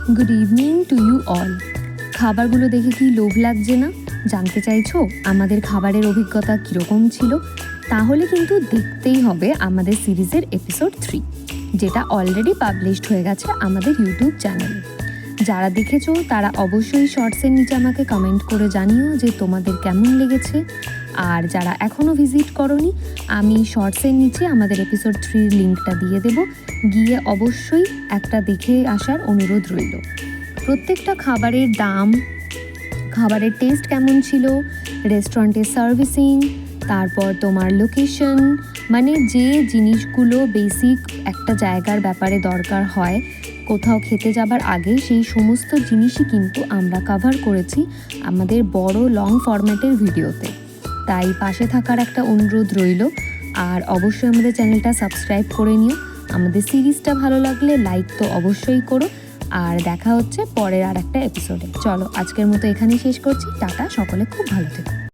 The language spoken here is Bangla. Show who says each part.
Speaker 1: Good evening to you all. খাবারগুলো দেখে কি লোভ লাগছে না? জানতে চাইছো আমাদের খাবারের অভিজ্ঞতা কীরকম ছিল? তাহলে কিন্তু দেখতেই হবে আমাদের সিরিজের এপিসোড 3, যেটা অলরেডি পাবলিশড হয়ে গেছে আমাদের ইউটিউব চ্যানেলে। যারা দেখেছো তারা অবশ্যই শর্টসের নিচে আমাকে কমেন্ট করে জানিও যে তোমাদের কেমন লেগেছে। আর যারা এখনও ভিজিট করোনি, আমি শর্টসের নিচে আমাদের এপিসোড 3 লিঙ্কটা দিয়ে দেব, গিয়ে অবশ্যই একটা দেখে আসার অনুরোধ রইল। প্রত্যেকটা খাবারের দাম, খাবারের টেস্ট কেমন ছিল, রেস্টুরেন্টের সার্ভিসিং, তারপর তোমার লোকেশন, মানে যে জিনিসগুলো বেসিক একটা জায়গার ব্যাপারে দরকার হয় কোথাও খেতে যাবার আগে, সেই সমস্ত জিনিসই কিন্তু আমরা কভার করেছি আমাদের বড় লং ফরম্যাটের ভিডিওতে। তাই পাশে থাকার একটা অনুরোধ রইল। আর অবশ্যই আমাদের চ্যানেলটা সাবস্ক্রাইব করে নিও। আমাদের সিরিজটা ভালো লাগলে লাইক তো অবশ্যই করো। আর দেখা হচ্ছে পরের আর একটা এপিসোডে। চলো আজকের মতো এখানেই শেষ করছি। টাটা, সকলে খুব ভালো থেকো।